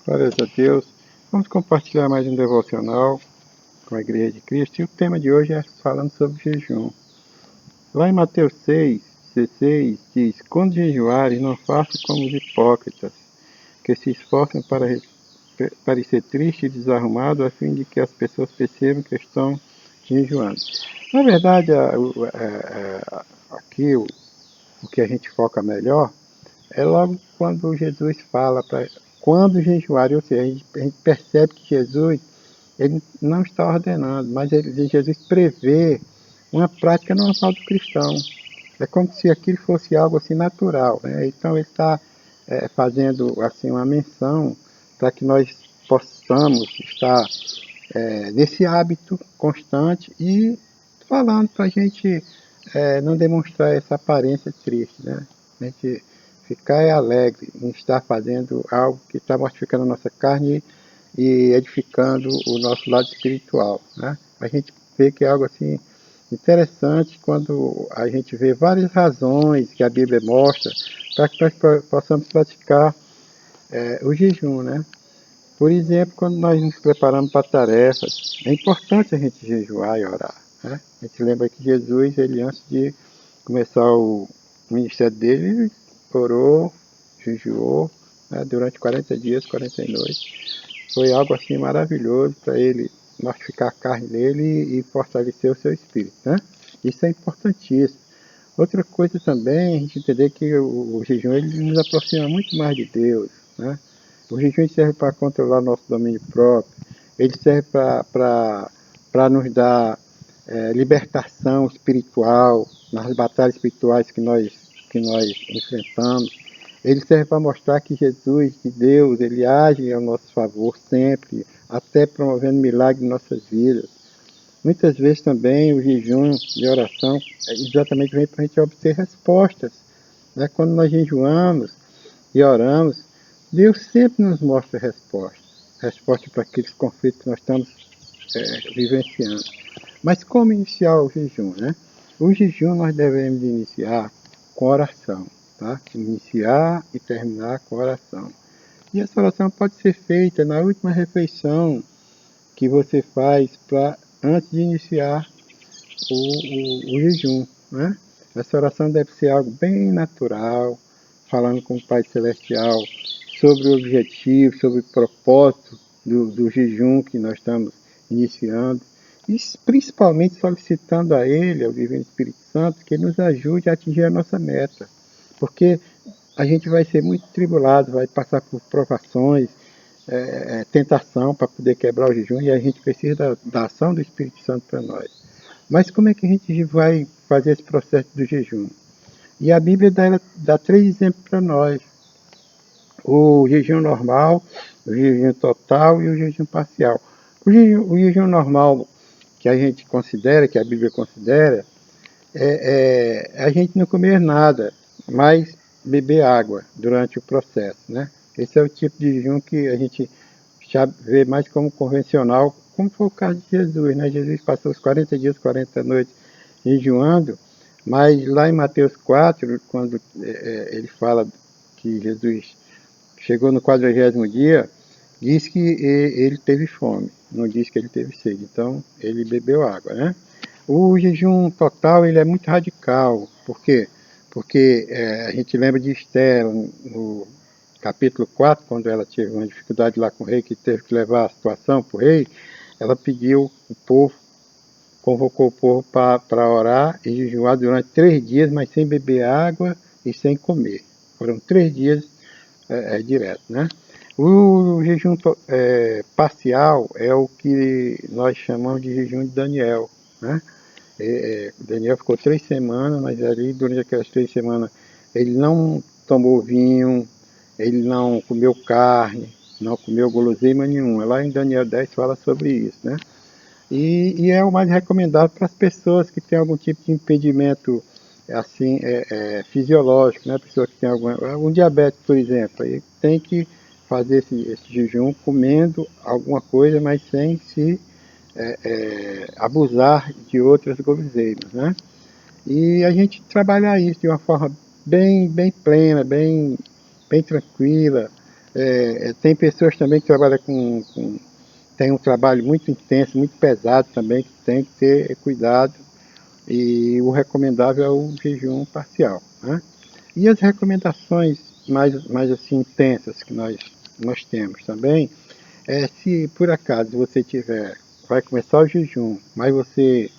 Glórias a Deus. Vamos compartilhar mais um devocional com a Igreja de Cristo. E o tema de hoje é falando sobre jejum. Lá em Mateus 6:16 diz: Quando jejuares, não façam como os hipócritas, que se esforçam para parecer triste e desarrumado, a fim de que as pessoas percebam que estão jejuando. Na verdade, aqui o que a gente foca melhor é logo quando Jesus fala para quando jejuar, ou seja, a gente percebe que Jesus ele não está ordenando, mas Jesus prevê uma prática normal do cristão. É como se aquilo fosse algo assim natural, né? Então ele está fazendo assim uma menção para que nós possamos estar nesse hábito constante e falando para a gente não demonstrar essa aparência triste, né? A gente ficar alegre em estar fazendo algo que está mortificando a nossa carne e edificando o nosso lado espiritual, né? A gente vê que é algo assim interessante quando a gente vê várias razões que a Bíblia mostra para que nós possamos praticar o jejum, né? Por exemplo, quando nós nos preparamos para tarefas, é importante a gente jejuar e orar, né? A gente lembra que Jesus, ele antes de começar o ministério dele, ele orou, jejuou, né, durante 40 dias, 40 noites. Foi algo assim maravilhoso para ele mortificar a carne dele e fortalecer o seu espírito, né? Isso é importantíssimo. Outra coisa também, a gente entender que o jejum ele nos aproxima muito mais de Deus, né? O jejum serve para controlar nosso domínio próprio, ele serve para nos dar libertação espiritual nas batalhas espirituais que nós enfrentamos. Ele serve para mostrar que Jesus, que Deus, ele age ao nosso favor sempre, até promovendo milagres em nossas vidas. Muitas vezes também o jejum de oração exatamente vem para a gente obter respostas, né? Quando nós jejuamos e oramos, Deus sempre nos mostra respostas para aqueles conflitos que nós estamos vivenciando. Mas como iniciar o jejum, né? O jejum nós devemos iniciar com oração, tá? Iniciar e terminar com oração. E essa oração pode ser feita na última refeição que você faz antes de iniciar o jejum, né? Essa oração deve ser algo bem natural, falando com o Pai Celestial sobre o objetivo, sobre o propósito do jejum que nós estamos iniciando e principalmente solicitando a Ele, ao Divino Espírito Santo, que Ele nos ajude a atingir a nossa meta, porque a gente vai ser muito tribulado, vai passar por provações, tentação para poder quebrar o jejum e a gente precisa da ação do Espírito Santo para nós. Mas como é que a gente vai fazer esse processo do jejum? E a Bíblia dá 3 exemplos para nós. O jejum normal, o jejum total e o jejum parcial. O jejum normal que a gente considera, que a Bíblia considera, é a gente não comer nada, mas beber água durante o processo, né? Esse é o tipo de jejum que a gente já vê mais como convencional, como foi o caso de Jesus, né? Jesus passou os 40 dias, 40 noites jejuando, mas lá em Mateus 4, quando ele fala que Jesus chegou no 40º dia, diz que ele teve fome, não diz que ele teve sede, então ele bebeu água, né? O jejum total ele é muito radical, por quê? Porque a gente lembra de Esther, no capítulo 4, quando ela teve uma dificuldade lá com o rei, que teve que levar a situação para o rei, ela pediu o povo, convocou o povo para orar e jejuar durante 3 dias, mas sem beber água e sem comer. Foram 3 dias direto, né? O jejum parcial é o que nós chamamos de jejum de Daniel, né? Daniel ficou 3 semanas, mas ali durante aquelas 3 semanas ele não tomou vinho, ele não comeu carne, não comeu guloseima nenhuma. Lá em Daniel 10 fala sobre isso, né? E é o mais recomendado para as pessoas que têm algum tipo de impedimento assim, fisiológico, né? Pessoa que tem algum diabetes, por exemplo, aí tem que fazer esse jejum comendo alguma coisa, mas sem se abusar de outras guloseimas, né? E a gente trabalhar isso de uma forma bem plena, bem tranquila, Tem pessoas também que trabalham tem um trabalho muito intenso, muito pesado também, que tem que ter cuidado, e o recomendável é o jejum parcial, né? E as recomendações mais assim intensas que nós temos também, se por acaso você vai começar o jejum, mas você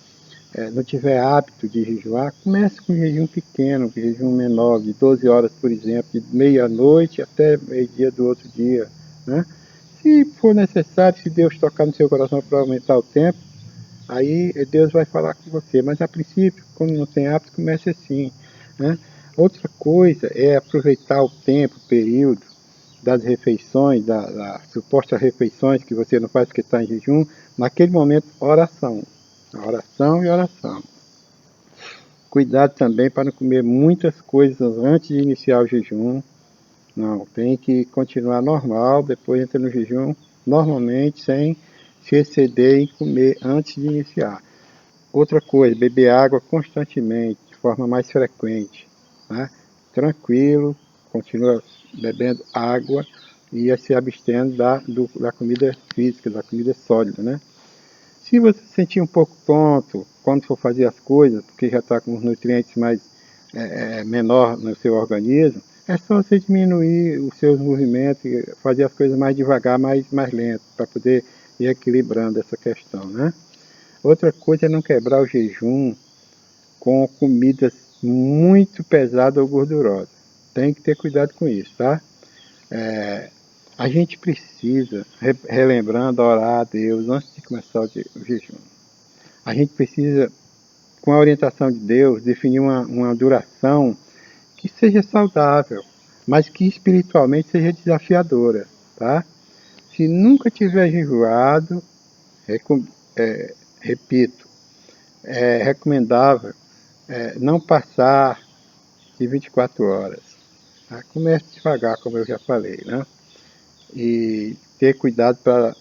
não tiver hábito de jejuar, comece com um jejum pequeno, um jejum menor, de 12 horas, por exemplo, de meia-noite até meio-dia do outro dia, né? Se for necessário, se Deus tocar no seu coração para aumentar o tempo, aí Deus vai falar com você. Mas a princípio, quando não tem hábito, comece assim, né? Outra coisa é aproveitar o tempo, o período das refeições, das supostas refeições que você não faz porque está em jejum, naquele momento, oração. Oração e oração. Cuidado também para não comer muitas coisas antes de iniciar o jejum. Não, tem que continuar normal, depois entra no jejum normalmente, sem se exceder em comer antes de iniciar. Outra coisa, beber água constantemente, de forma mais frequente, né? Tranquilo, continua bebendo água e se abstendo da comida física, da comida sólida, né? Se você se sentir um pouco tonto quando for fazer as coisas, porque já está com os nutrientes mais menor no seu organismo, é só você diminuir os seus movimentos e fazer as coisas mais devagar, mais lento, para poder ir equilibrando essa questão, né? Outra coisa é não quebrar o jejum com comidas muito pesadas ou gordurosas. Tem que ter cuidado com isso, tá? A gente precisa, relembrando, orar a Deus antes de começar o jejum. A gente precisa, com a orientação de Deus, definir uma duração que seja saudável, mas que espiritualmente seja desafiadora, tá? Se nunca tiver jejuado, repito, é recomendável não passar de 24 horas. Tá? Comece devagar, como eu já falei, né? E ter cuidado para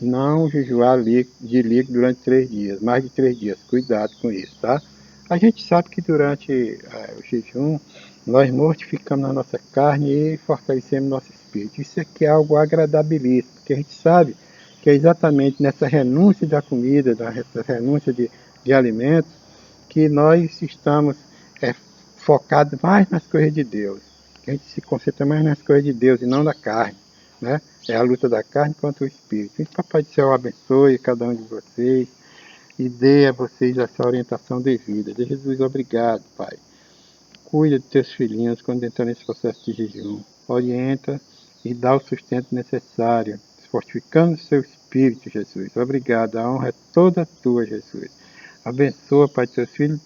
não jejuar de líquido durante 3 dias, mais de 3 dias. Cuidado com isso, tá? A gente sabe que durante o jejum nós mortificamos a nossa carne e fortalecemos nosso espírito. Isso aqui é algo agradabilíssimo, porque a gente sabe que é exatamente nessa renúncia da comida, nessa renúncia de alimentos, que nós estamos focados mais nas coisas de Deus. Que a gente se concentra mais nas coisas de Deus e não na carne, né? É a luta da carne contra o espírito. E Papai do Céu abençoe cada um de vocês e dê a vocês essa orientação devida. De Jesus, obrigado, Pai. Cuida dos teus filhinhos quando entrar nesse processo de jejum. Orienta e dá o sustento necessário, fortificando o seu espírito, Jesus. Obrigado. A honra é toda tua, Jesus. Abençoa, Pai, teus filhos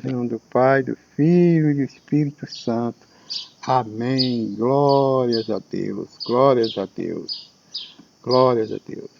em nome do Pai, do Filho e do Espírito Santo. Amém. Glórias a Deus. Glórias a Deus. Glórias a Deus.